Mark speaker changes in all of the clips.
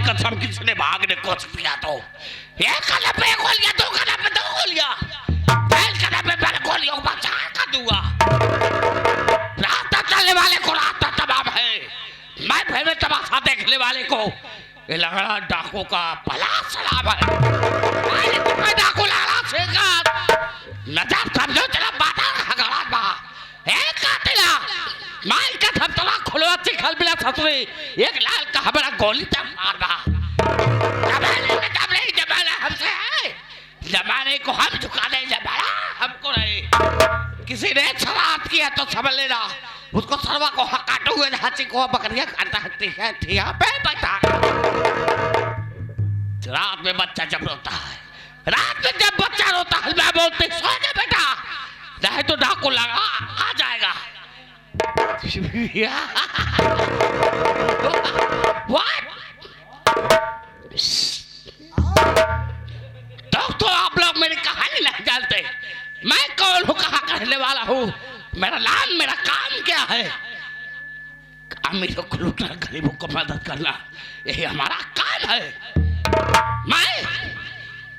Speaker 1: कसम किसी ने भागने को कोशिश किया तो एक कदम पे गोलियां, दो कदम पे दो गोलियां, तीन कदम पे पहले गोलियों को बचा कर दूंगा। रास्ता चलने वाले को रास्ता तमाम है, मैं फिर में तमाशा देखने वाले को ये लंगड़ा डाकू का भला सलाम है। मैं डाकू लंगड़ा सेगा नजर समझो चला बाता खगड़ा बा एक कातिला माई का सब तला खुलवाती खल बिला ससुरी एक लाल का हमारा गोली तक मार बा। जमाना हमसे है, जमाने को हम झुका दे, जमाना हमको नहीं। किसी ने शरारत किया तो समझ लेना उसको सर्वा को काटे हुए हाथी को बकरियां काटता है ठिया पे बता। रात में बच्चा जब रोता है, रात में जब बच्चा रोता है मैं बोलती सो जा बेटा, चाहे तो डाकू लगा आ जाएगा। तो आप लोग मेरी कहानी नहीं जानते, मैं कौन हूँ, कहाँ कहने वाला हूँ, मेरा नाम, मेरा काम क्या है। अमीरों को लूटना, गरीबों को मदद करना, यही हमारा काम है। मैं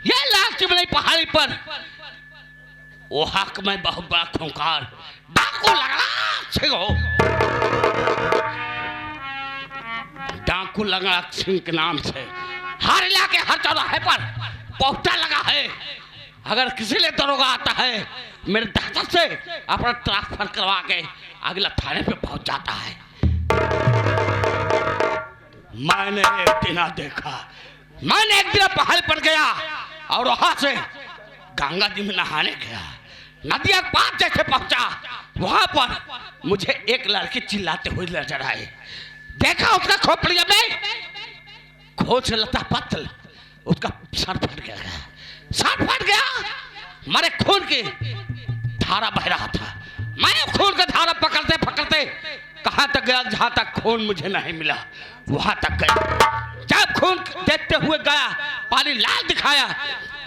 Speaker 1: ये लाल चिमनी पहाड़ी पर वो हक में बहुत बड़ा खूंखार डाकू लगा डाकू लंगड़ा सिंह के नाम से हर इलाके हर चौराहे पर पोस्टर लगा है। अगर किसी ने दरोगा आता है मेरे दफ्तर से अपना ट्रांसफर करवा के अगला थाने पे पहुंच जाता है। मैंने एक दिन देखा, मैंने एक दिन पहाड़ पर गया और वहां से गंगा जी में नहाने गया, नदिया पार जैसे पहुंचा वहां पर मुझे एक लड़की चिल्लाते हुए नजर आई। देखा उसका खोपड़िया में खोल से लता पत्थर, उसका सर फट गया, सर फट गया, मारे खून की धारा बह रहा था। मैं खून का धारा पकड़ते पकड़ते कहां तक गया, जहां तक खून मुझे नहीं मिला वहां तक गया। जब खून देखते हुए गया, पानी लाल दिखाया,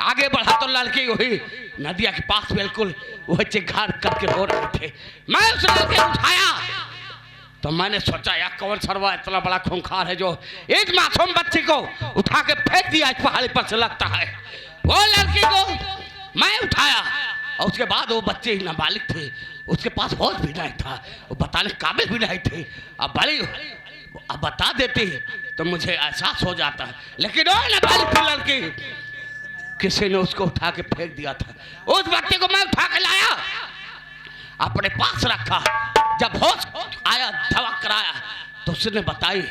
Speaker 1: आगे बढ़ा तो लड़की वही नदिया के पास बिल्कुल वही चिघाड़ करके रो रहे थे। मैं उस लड़के को उठाया तो मैंने सोचा यार कौन सरवा इतना बड़ा खूंखार है जो एक मासूम बच्ची को उठा के फेंक दिया इस पहाड़ी पर से, लगता है वो लड़की को मैं उठाया और उसके बाद वो बच्चे नाबालिग थे, उसके पास होश भी नहीं था, वो बताने काबिल भी नहीं थे। अब बड़ी अब बता देती तो मुझे एहसास हो जाता है, लेकिन वो नाबालिग थी लड़की, किसी ने उसको उठा के फेंक दिया था। उस बच्चे को मैं उठा के लाया, अपने पास रखा, जब होश आया दवा कराया तो उसने बताई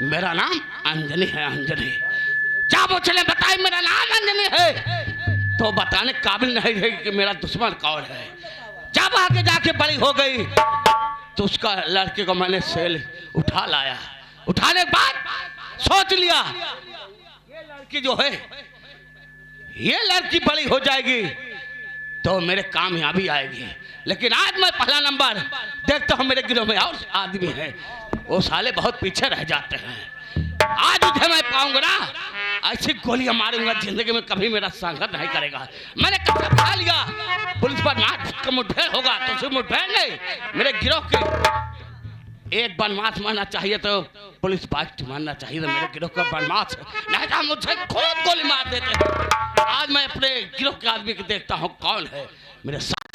Speaker 1: मेरा नाम अंजनी है, अंजनी। जब उसने बताई मेरा नाम अंजनी है तो बताने काबिल नहीं है कि मेरा दुश्मन कौन है। जब आगे जाके बड़ी हो गई तो उसका लड़के को मैंने सेल उठा लाया, उठाने के बाद सोच लिया ये लड़की जो है ये लड़की बड़ी हो जाएगी तो मेरे कामयाबी आएगी। लेकिन आज मैं पहला नंबर देखता हूँ मेरे गिरोह में और आदमी हैं, वो साले बहुत पीछे रह जाते हैं। आज उसे मैं पाऊंगा ना, ऐसी गोलियां मारूंगा जिंदगी में कभी मेरा संघर्ष नहीं करेगा। मैंने कसम खा लिया पुलिस पर ना मुठभेड़ होगा तो सिर्फ मुठभेड़ नहीं, मेरे गिरोह के एक बदमाश मारना चाहिए तो पुलिस बाइक मारना चाहिए, तो मेरे गिरोह का बदमाश नहीं था मुझे खुद गोली मार देते। आज मैं अपने गिरोह के आदमी को देखता हूँ कौन है मेरे साथ।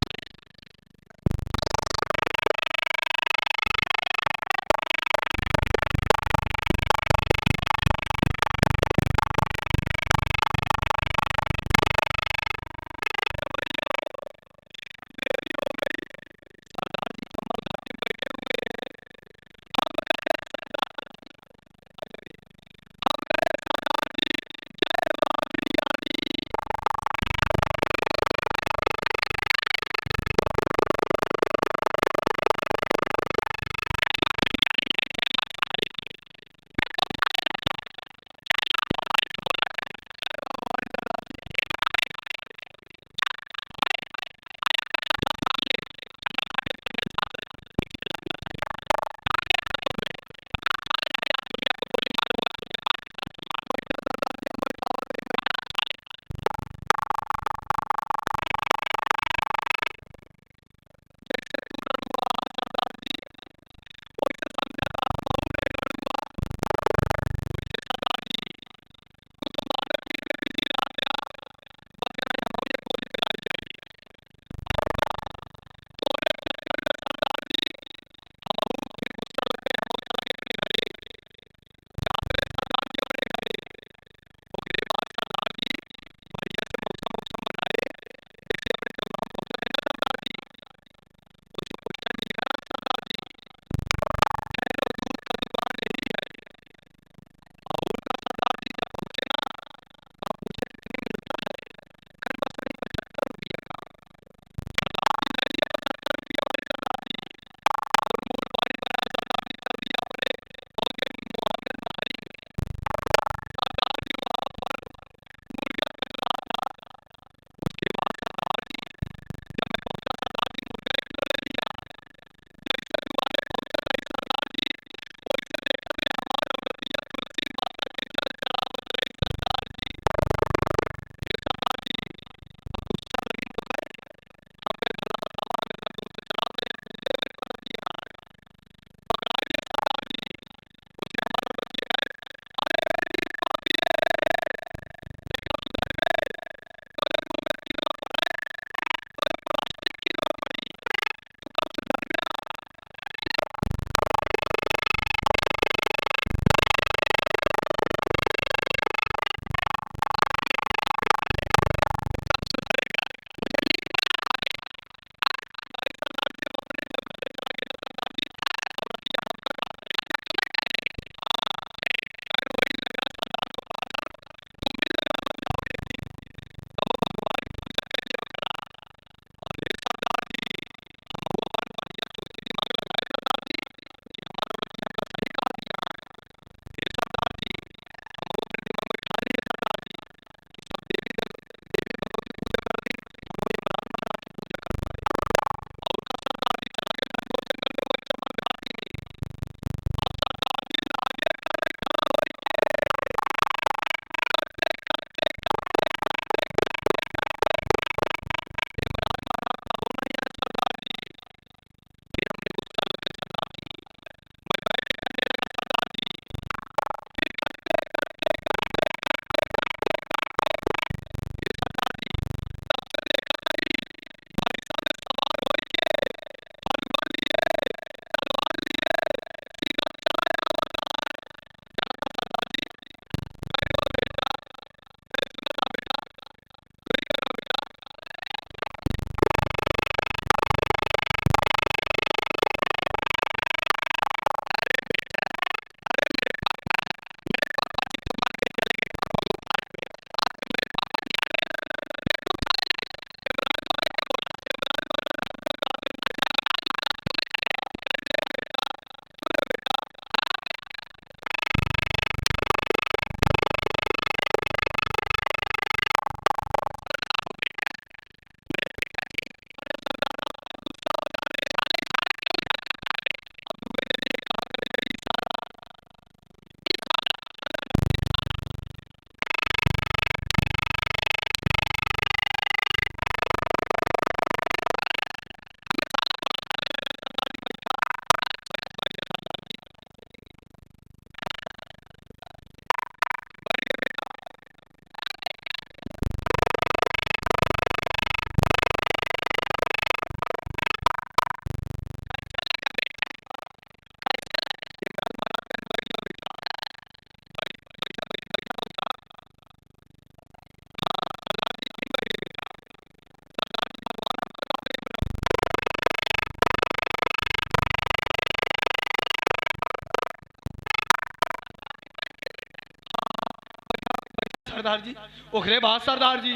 Speaker 2: सरदार जी। ओखरे बाद सरदार जी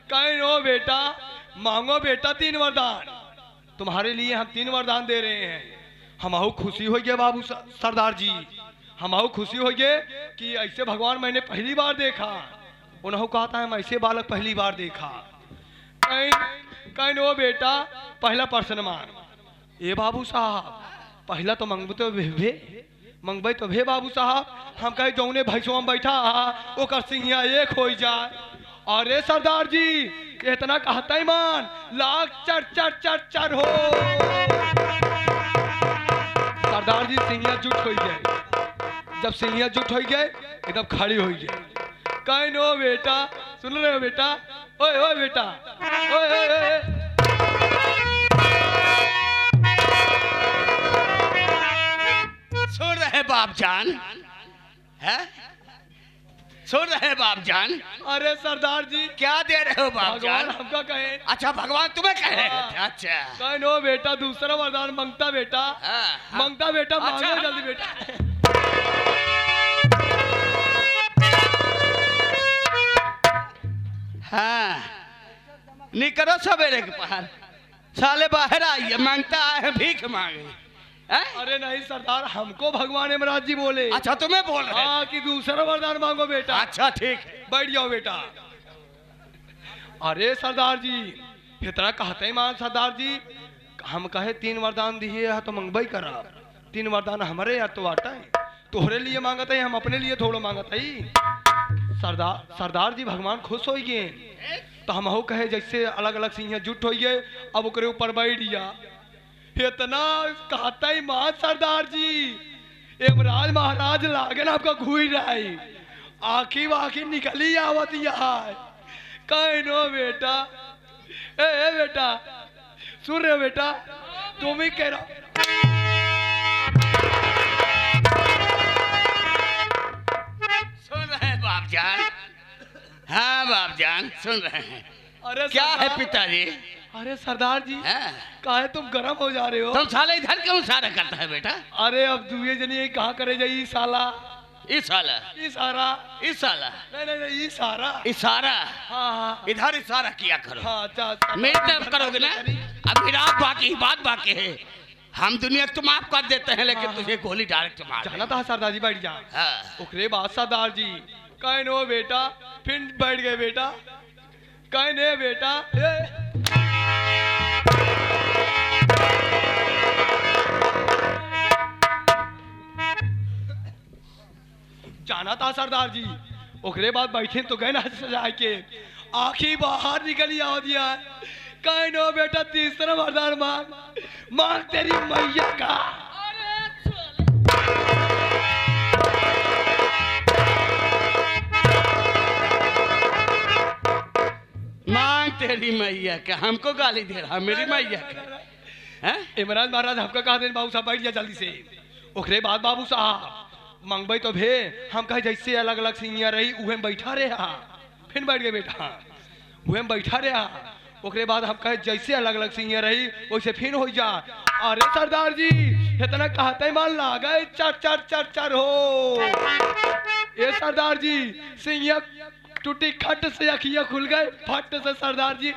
Speaker 2: कहीं नो बेटा मांगो बेटा 3 वरदान, तुम्हारे लिए हम 3 वरदान दे रहे हैं। हम खुशी हो गए बाबू सरदार जी, हम खुशी हो गए कि ऐसे भगवान मैंने पहली बार देखा। उन्होंने कहा था हम ऐसे बालक पहली बार देखा। कहीं नो बेटा पहला प्रश्न मान। ए बाबू साहब पहला तो मंगबे तो भे बाबू साहब, हम कहे जौने भैंसों में बैठा वो कर सिंहिया एक हो जाए। अरे सरदार जी इतना कहता ही मान लाख चर चर चर चर हो। सरदार जी सिंहिया जुट हो गए। जब सिंहिया जुट हो गए एकदम खड़ी हो गए। कहीं नो बेटा सुन रहे हो बेटा, ओए ओए बेटा ओए ओए ओए।
Speaker 1: सुन रहे बाप जान है, सुन रहे बाप जान।
Speaker 2: अरे सरदार जी
Speaker 1: क्या दे रहे हो बाप जान?
Speaker 2: भगवान हमका कहे।
Speaker 1: अच्छा भगवान तुम्हें कहे? अच्छा
Speaker 2: कहीं नो बेटा दूसरा वरदान मांगता बेटा। मांगता बेटा मांगो
Speaker 1: अच्छा।
Speaker 2: जल्दी बेटा।
Speaker 1: हाँ निकलो सवेरे के पहाड़, साले बाहर आइए, मांगता है भीख मांगे।
Speaker 2: अरे नहीं सरदार हमको भगवान यमराज जी बोले।
Speaker 1: अच्छा तुम्हें बोल रहे?
Speaker 2: हाँ कि दूसरा वरदान मांगो बेटा।
Speaker 1: अच्छा ठीक है
Speaker 2: बैठ जाओ बेटा। अरे सरदार जी इतना कहते ही मान सरदार जी, हम कहे 3 वरदान दिए है तो मंगबई करा। 3 वरदान हमारे या तो आटा है, तोहरे लिए मांगत है, हम अपने लिए थोड़ा मांगत है। सरदार जी भगवान खुश हो गए तो हम कहे जैसे अलग अलग सिंह जुट हो गए, अब ओकरे ऊपर बैठ जा। इतना कहता ही मां सरदार जी यमराज महाराज लागे ना आपका घुई रही, आखी वाखी निकली आवत है। कहीं नो बेटा ए बेटा सुन रहे हो बेटा, तुम ही कह रहा।
Speaker 1: सुन रहे हैं बाप जान? हाँ बाप जान सुन रहे हैं।
Speaker 2: अरे
Speaker 1: क्या है पिताजी?
Speaker 2: अरे सरदार जी काहे तुम गरम हो जा रहे हो?
Speaker 1: तुम साले इधर क्यों इशारा करता है बेटा?
Speaker 2: अरे अब दुए जनी कहाँ करे जाइए साला।
Speaker 1: इशारा
Speaker 2: इशारा
Speaker 1: इशारा
Speaker 2: नहीं इशारा
Speaker 1: इशारा।
Speaker 2: हाँ
Speaker 1: इधर इशारा किया करो।
Speaker 2: हाँ
Speaker 1: मेरी तरफ करोगे ना? अभी रात बात बाकी है। हम दुनिया तुम माफ कर देते हैं लेकिन तुझे गोली डायरेक्ट मार
Speaker 2: जाना था सरदार जी। बैठ जा। ओकरे बाद सरदार जी कहीं नो बेटा फिर बैठ गए बेटा। कहीं ने बेटा जाना था सरदार जी। ओकरे बाद बैठे तो गए ना सजा के आखी बाहर निकली आओ दिया। कहीं नो बेटा तीसरा वरदान मांग तेरी मैया का।
Speaker 1: मांग तेरी मैया का। हमको गाली दे रहा मेरी मैया का?
Speaker 2: इमरान महाराज हमका कहा दे बाबू साहब बैठ जा जल्दी से। ओकरे बाद बाबू साहब मंगबई तो भे हम कहे जैसे अलग अलग सिंहिया रही उहे में बैठा रहा। फिर बैठ गए बेटा उहे में बैठा रहा। ओकरे बाद हम कहे जैसे अलग अलग सिंहिया रही वैसे फिर हो जा। अरे सरदार जी इतना कहते मान लागा चर चर चर चर हो। ये सरदार जी सिंहिया टूटी खट से अखियां खुल गए फट से। सरदार जी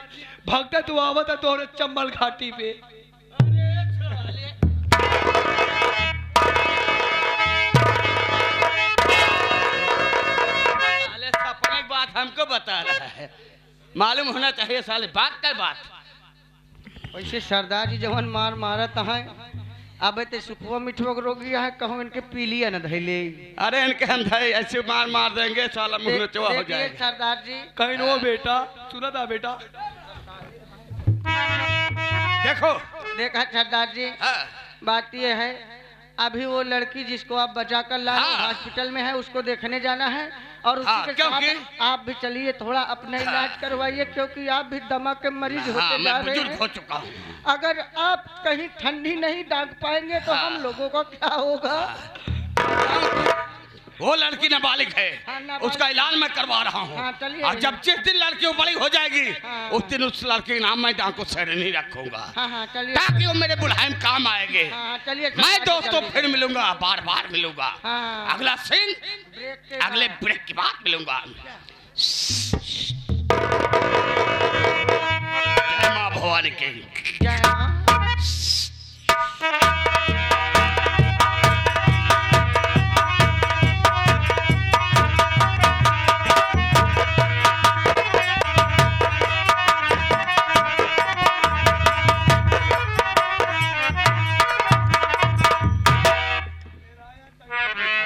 Speaker 2: भगते तू आवत है तोहरे चंबल घाटी पे।
Speaker 1: सपने की बात हमको बता रहा है, मालूम होना चाहिए साले बात का बात।
Speaker 3: वैसे सरदार जी जवन मारत है अब ते सुखवा मिठवा रोगी है कहूँ इनके पीलिया न धैले।
Speaker 1: अरे इनके हम ऐसे मार देंगे साला मुंह नचवा हो जाएगा।
Speaker 3: सरदार जी
Speaker 2: कहीं नो बेटा सुना था बेटा।
Speaker 1: देखो
Speaker 3: देखा सरदार जी बात ये है अभी वो लड़की जिसको आप बचा कर लाए हॉस्पिटल में है उसको देखने जाना है और उसी के साथ आप भी चलिए थोड़ा अपना इलाज करवाइए क्योंकि आप भी दमा के मरीज होते जा रहे हैं।
Speaker 1: हो चुका हूँ।
Speaker 3: अगर आप कहीं ठंडी नहीं दाग पाएंगे तो हम लोगों का क्या होगा?
Speaker 1: वो लड़की नाबालिग है उसका इलाज मैं करवा रहा हूँ। और जब जिस दिन लड़की बड़ी हो जाएगी उस दिन उस लड़के के नाम मैं को सर नहीं रखूंगा ताकि वो मेरे बुढ़ाई में काम आएंगे। मैं दोस्तों फिर मिलूंगा, बार बार मिलूंगा। अगला सीन अगले ब्रेक के बाद मिलूंगा। जय माँ भवानी की।
Speaker 3: जय माँ।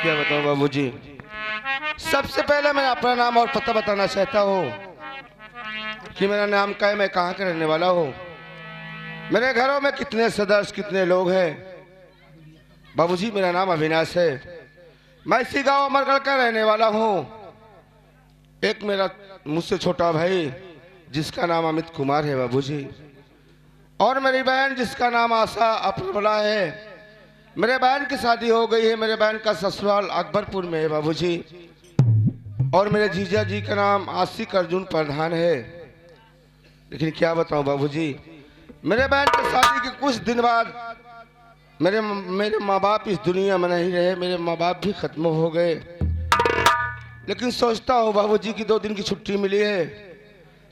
Speaker 4: क्या बताऊं बाबूजी, सबसे पहले मैं अपना नाम और पता बताना चाहता हूँ कि मेरा नाम क्या है, मैं कहाँ का रहने वाला हूँ, मेरे घरों में कितने सदस्य कितने लोग हैं। बाबूजी मेरा नाम अविनाश है, मैं इसी गांव अमरगढ़ का रहने वाला हूँ। एक मेरा मुझसे छोटा भाई जिसका नाम अमित कुमार है बाबूजी, और मेरी बहन जिसका नाम आशा अप्रबला है। मेरे बहन की शादी हो गई है, मेरे बहन का ससुराल अकबरपुर में है बाबूजी, और मेरे जीजा जी का नाम आशिक अर्जुन प्रधान है। लेकिन क्या बताऊं बाबूजी, मेरे बहन की शादी के कुछ दिन बाद मेरे माँ बाप इस दुनिया में नहीं रहे, मेरे माँ बाप भी खत्म हो गए। लेकिन सोचता हूँ बाबूजी की 2 दिन की छुट्टी मिली है,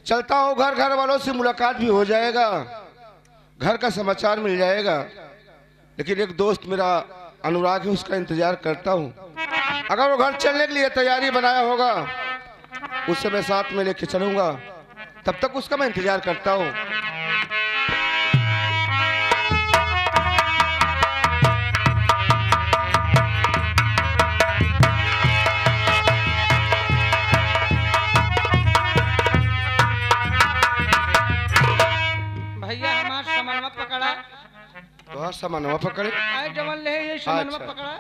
Speaker 4: चलता हूँ घर वालों से मुलाकात भी हो जाएगा, घर का समाचार मिल जाएगा। लेकिन एक दोस्त मेरा अनुराग है, उसका इंतजार करता हूँ। अगर वो घर चलने के लिए तैयारी बनाया होगा उससे मैं साथ में लेके चलूंगा, तब तक उसका मैं इंतजार करता हूँ।
Speaker 3: भैया हमार सामानवा पकड़ा।
Speaker 4: तो सामानवा पकड़े
Speaker 3: आए जवन ले ये सामानवा
Speaker 4: अच्छा।
Speaker 3: पकड़ा।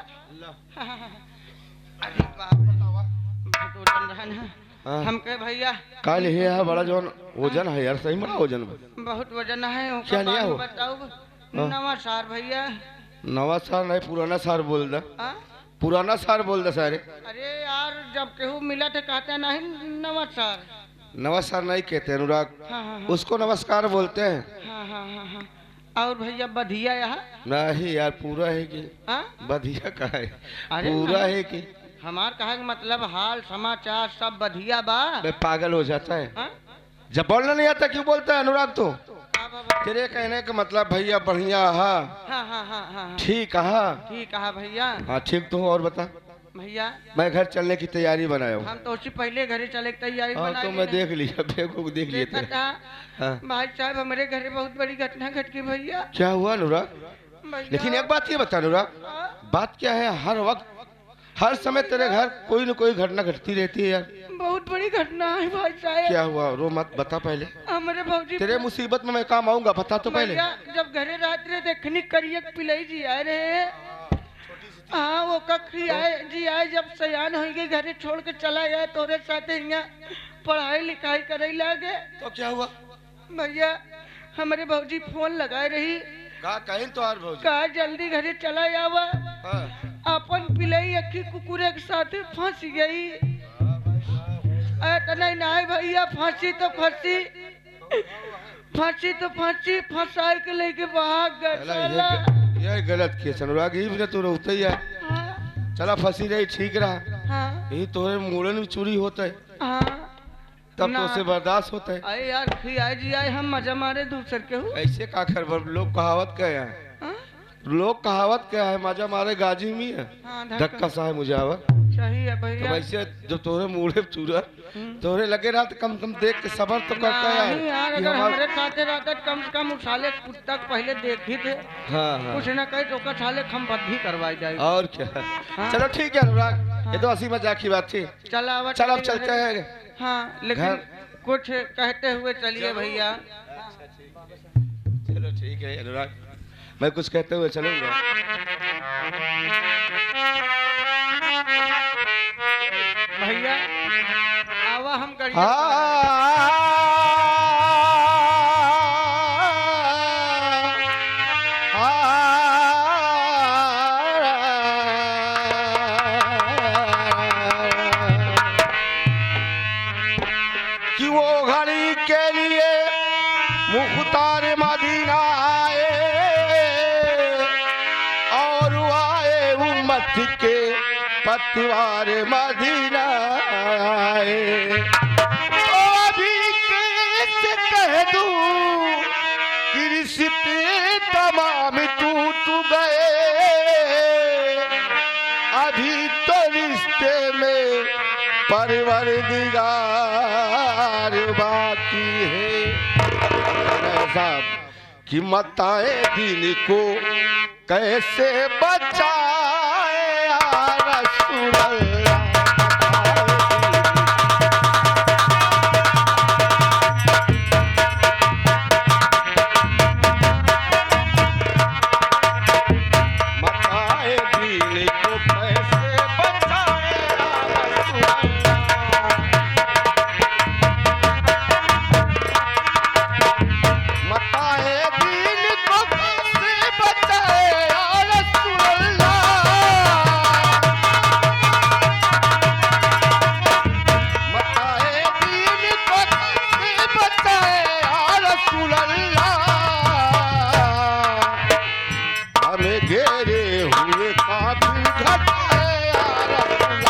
Speaker 3: अरे बाप बहुत वजन रहन है।
Speaker 4: हाँ।
Speaker 3: हम कहे भैया
Speaker 4: काल है यार, बड़ा जो वजन है यार, सही बड़ा वजन है।
Speaker 3: बहुत वजन है। ओका
Speaker 4: क्या लिया
Speaker 3: बारे
Speaker 4: हो?
Speaker 3: में बताओ।
Speaker 4: हाँ।
Speaker 3: नवा सार भैया।
Speaker 4: नवा साल नहीं, पुराना साल बोल दा,
Speaker 3: हाँ?
Speaker 4: पुराना साल बोल दा सारे।
Speaker 3: अरे यार जब केहू मिला थे कहते नहीं नवा सार।
Speaker 4: नवा साल नहीं कहते अनुराग,
Speaker 3: हाँ हाँ हाँ
Speaker 4: उसको नमस्कार बोलते हैं।
Speaker 3: हाँ हाँ हाँ हाँ। और भैया बधिया यहाँ।
Speaker 4: नहीं यार, पूरा है कि
Speaker 3: हाँ?
Speaker 4: बढ़िया का है,
Speaker 3: अरे
Speaker 4: पूरा
Speaker 3: नहीं।
Speaker 4: है कि
Speaker 3: हमार कहा कि मतलब हाल समाचार सब बधिया बा।
Speaker 4: मैं पागल हो जाता है।
Speaker 3: हाँ?
Speaker 4: जब बोलना नहीं आता क्यों बोलता है अनुराग? तो
Speaker 3: हाँ बाबा।
Speaker 4: तेरे कहने का मतलब भैया बढ़िया हा,
Speaker 3: हाँ हाँ हाँ हाँ
Speaker 4: ठीक हा।
Speaker 3: ठीक कहा भैया।
Speaker 4: हाँ ठीक तो हूँ। और बता,
Speaker 3: भैया
Speaker 4: मैं घर चलने की तैयारी बनाया हूँ।
Speaker 3: हम तो उससे पहले घरे चले की तैयारी
Speaker 4: हाँ
Speaker 3: बनाई
Speaker 4: तो मैं देख लिया, बैग को देख लिए थे। हाँ
Speaker 3: भाई साहब हमारे घरे बहुत बड़ी घटना घट गई भैया।
Speaker 4: क्या हुआ अनुराग?
Speaker 3: भैया।
Speaker 4: लेकिन एक बात ये बता अनुराग,
Speaker 3: हाँ?
Speaker 4: बात क्या है, हर वक्त हर समय तेरे घर कोई न कोई घटना घटती रहती है यार।
Speaker 3: बहुत बड़ी घटना है भाई साहब।
Speaker 4: क्या हुआ? रो मत, बता पहले।
Speaker 3: हमारे भौजी
Speaker 4: तेरे मुसीबत में मैं काम आऊंगा, बता तो पहले।
Speaker 3: भैया जब घरे रात रे देखनी करिए पिलाई जी आए रहे। हाँ वो कखी आए जी आए, जब सयान हो गई घरे छोड़ के चला गया तोरे साथे यहाँ पढ़ाई लिखाई करे लगे।
Speaker 4: तो क्या हुआ?
Speaker 3: भैया हमारे भौजी फोन लगाए रही,
Speaker 4: कहीं तो और भौजी।
Speaker 3: कहा जल्दी घरे चला आवा।
Speaker 4: हाँ।
Speaker 3: अपन पिलाई अखी कुकुरे के साथे फंस गई। नहीं नहीं भैया, फांसी तो फांसी, फांसी तो फांसी, फंसाए के लेके भाग गए साला।
Speaker 4: ये गलत किया अनुराग, ये भी तो रोते ही है।
Speaker 3: हाँ
Speaker 4: चला फंसी रही, ठीक रहा।
Speaker 3: हाँ
Speaker 4: यही तोरे मुड़न में चोरी होता है,
Speaker 3: हाँ।
Speaker 4: तब
Speaker 3: ना।
Speaker 4: तो उसे बर्दाश्त होता है।
Speaker 3: अरे यार खी आए जी आए, हम मजा मारे दूसर के हूँ।
Speaker 4: ऐसे का कर, लोग कहावत क्या है,
Speaker 3: हाँ?
Speaker 4: लोग कहावत क्या है, मजा मारे गाजी में है,
Speaker 3: हाँ,
Speaker 4: धक्का साहे मुझावर।
Speaker 3: सही है
Speaker 4: तो
Speaker 3: भैया।
Speaker 4: वैसे जो तोरे मुड़े चूरा तोरे लगे रहा तो कम देख के सबर तो करता है
Speaker 3: नहीं यार,
Speaker 4: कि
Speaker 3: अगर
Speaker 4: हमार-
Speaker 3: हमारे साथे रहता तो कम से कम उछाले कुत्ता को पहले देख ही थे।
Speaker 4: हाँ हाँ।
Speaker 3: कुछ न कहे तो का छाले खमबद्धी करवाई जाएगी।
Speaker 4: और क्या।
Speaker 3: हाँ।
Speaker 4: चलो ठीक है अनुराग, ये तो हंसी मजाक की बात थी।
Speaker 3: चला आवा
Speaker 4: चल अब
Speaker 3: चलिए
Speaker 4: चलते
Speaker 3: घरे।
Speaker 4: हैं।
Speaker 3: हाँ लेकिन कुछ कहते हुए चलिए भैया।
Speaker 4: चलो ठीक है अनुराग, मैं कुछ कहते हुए चलूंगा।
Speaker 3: भैया आवा हम करिए।
Speaker 4: कि वो घड़ी के लिए मुख्तार मदीना आए और आए उम्मत के पतवार मदीना आए। तो अभी कैसे कह दूं कि रिश्ते तमाम टूट गए, अभी तो रिश्ते में परवरदिगार बाकी है। साहब कि मताए दिन को कैसे बचाए या रसूल अल्लाह। मताए दिन को कैसे बचाए या रसूल अल्लाह। मताए दिन को कैसे बचाए या रसूल अल्लाह। मताए दिन को कैसे बचाए या रसूल अल्लाह। हमें घेरे हुए काफिर घटाए या रसूल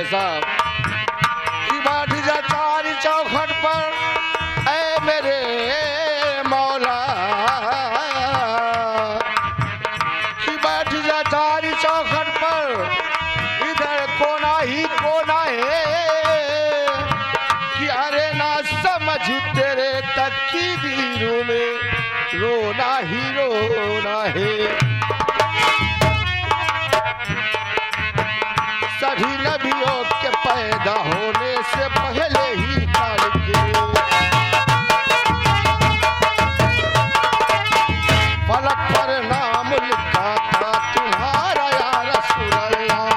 Speaker 4: साहब कि बैठ जा चारी चौखट पर ऐ मेरे मौला, कि बैठ जा चारी चौखट पर इधर कोना ही कोना है, कि अरे ना समझ तेरे तकदीरों में रोना ही रोना है। सभी नबियों के पैदा होने से पहले ही काल के फलक पर नाम लिखा था तुम्हारा या रसूल अल्लाह।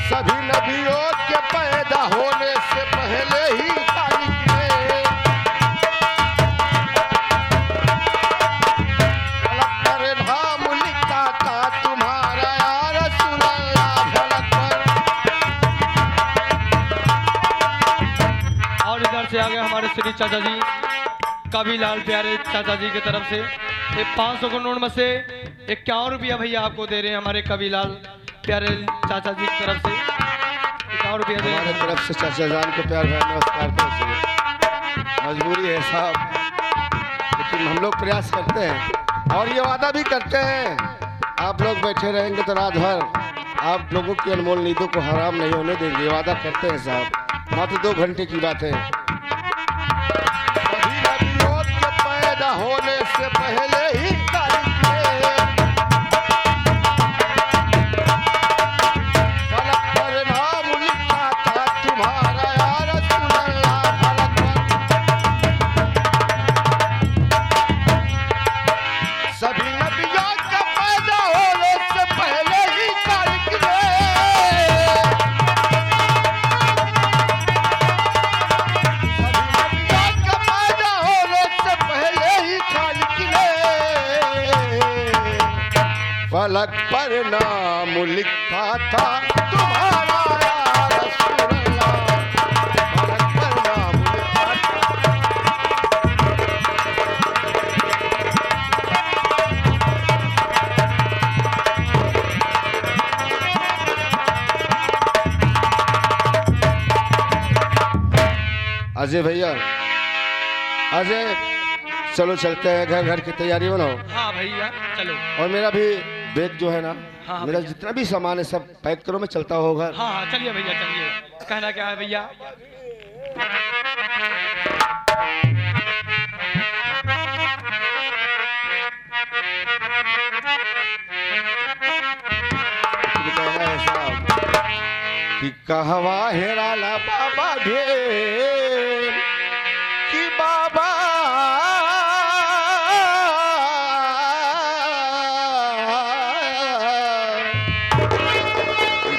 Speaker 4: सभी नबियों के पैदा होने से पहले ही काल के फलक पर नाम लिखा था तुम्हारा या रसूल अल्लाह। फलक पर
Speaker 2: और इधर से आगे हमारे श्री चाचा जी कबीलाल प्यारे चाचा जी की तरफ से ये 500 का नोट में से 51 रुपया भैया आपको दे रहे हैं हमारे कबीलाल प्यारे चाचा जी की तरफ से 51 रुपया दे रहे
Speaker 4: हमारे
Speaker 2: हैं।
Speaker 4: तरफ से चाचा जान को प्यार भरा नमस्कार करते हैं। मजबूरी है साहब, लेकिन हम लोग प्रयास करते हैं और ये वादा भी करते हैं आप लोग बैठे रहेंगे तो रात भर आप लोगों की अनमोल नींदों को हराम नहीं होने देंगे। वादा करते हैं साहब, मात्र 2 घंटे की बात है। सभी नबियों के पैदा होने से पहले ही तारीख है, फलक पर नाम लिखा था तुम्हारा या रसूल अल्लाह। फलक पर सभी नबियों के पैदा होने से पहले ही तारीख है। सभी नबियों के पैदा होने से पहले ही तारीख है। फलक पर नाम लिखा था तुम्हारा या रसूल अल्लाह। फलक पर नाम लिखा था। अजय भैया, अजय चलो चलते हैं घर। घर की तैयारी बनाओ
Speaker 2: हाँ भैया चलो।
Speaker 4: और मेरा भी बैग जो है ना,
Speaker 2: हाँ,
Speaker 4: मेरा जितना भी सामान है सब पैक करो, मैं चलता हूँ घर।
Speaker 2: हाँ हाँ चलिए भैया चलिए। कहना क्या है भैया?
Speaker 4: कहना है साहब कि कहवा हेराला बाबा ढेर, कि बाबा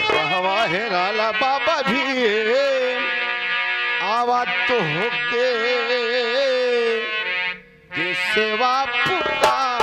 Speaker 4: कहवा हेराला बाबा भी आवाज तो होके ये सेवा पुकारे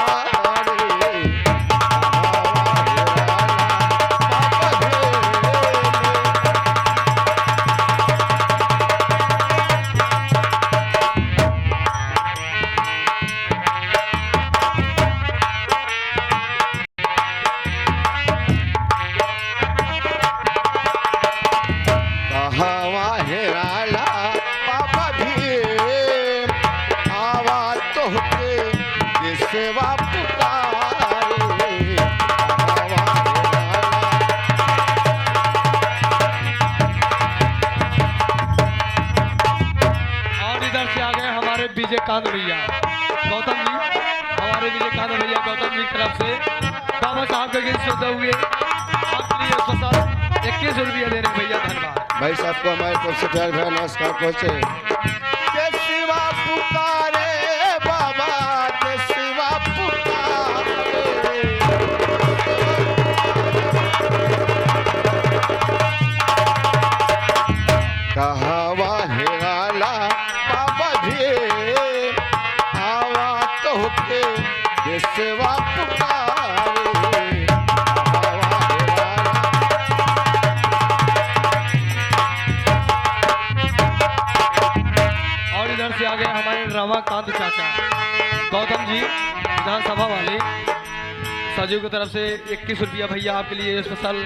Speaker 2: विजयकांत भैया गौतम जी, हमारे विजयकांत भैया गौतम जी की तरफ से बाबा साहब के गीत सुनते हुए आपके लिए स्पेशल 21 रुपया दे रहे भैया, धन्यवाद।
Speaker 4: भाई साहब को हमारे तरफ से प्यार भरा नमस्कार पहुंचे। के शिवा पुकारे बाबा, के शिवा पुकारे, कहावा हेराला बाबा जी, आवा तो के के शिवा पुकारे, कहावा हेराला।
Speaker 2: और इधर से आगे हमारे रमाकांत चाचा गौतम जी विधानसभा वाले सजीव की तरफ से 21 रुपया भैया आपके लिए स्पेशल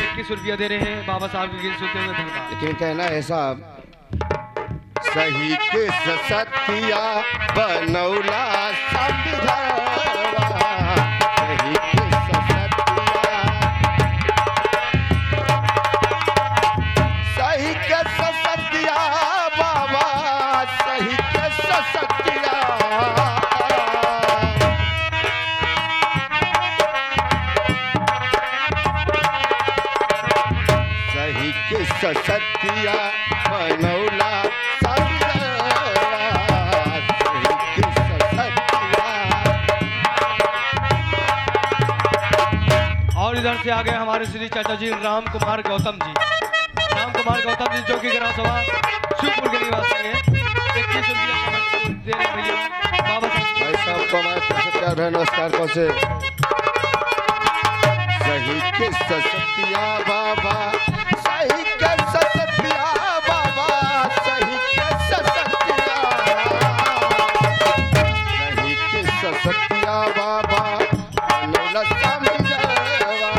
Speaker 2: 21 रुपया दे रहे हैं बाबा साहब के गीत सुनते हुए, धन्यवाद।
Speaker 4: लेकिन कहना है साहब, सही के सतिया बनौला संविधावा, सही के सतिया, सही के सतिया बाबा, सही के सतिया, सही के सतिया बनौला
Speaker 2: इधर से आगे हमारे श्री चाचा जी राम कुमार गौतम जी जो कि ग्राम सभा शिवपुर के निवासी हैं, 21 रुपया दे रहे भैया बाबा
Speaker 4: साहब को हमारे तरफ से प्यार भरा नमस्कार पहुंचे। सही के सतिया बाबा, सही के सतिया बाबा, सही के सतिया, सही के सतिया बाबा बनौला संविधावा,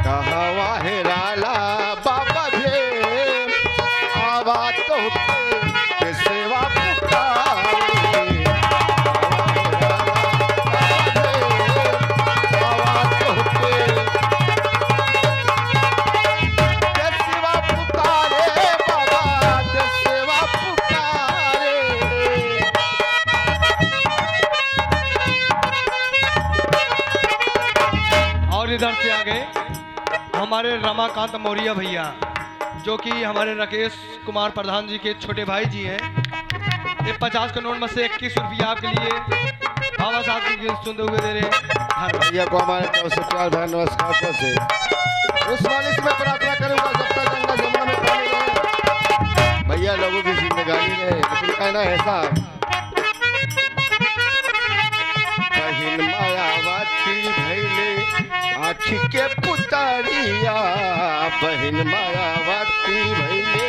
Speaker 4: कहावा हेराला बाबा भे, आवा तो के सेवा पुकारे, आवा तो के सेवा पुकारे बाबा, के सेवा पुकारे।
Speaker 2: और इधर से आगे हमारे रमाकांत मौर्य भैया जो कि हमारे राकेश कुमार प्रधान जी के छोटे भाई जी हैं, ये 50 के नोट में से 21 रुपया आपके लिए बाबा साहब के गीत सुनते हुए दे रहे हैं।
Speaker 4: भैया को हमारे तरफ से प्यार भरा नमस्कार पहुंचे। उस वाले से मैं प्रार्थना करूंगा जब तक गंगा जमुना में पानी रहे, भैया लोगों की जिंदगानी रहे। लेकिन कहना है साहब, बहिन मायावती भैले आँखी के पुतरिया, बहिन मायावती भैले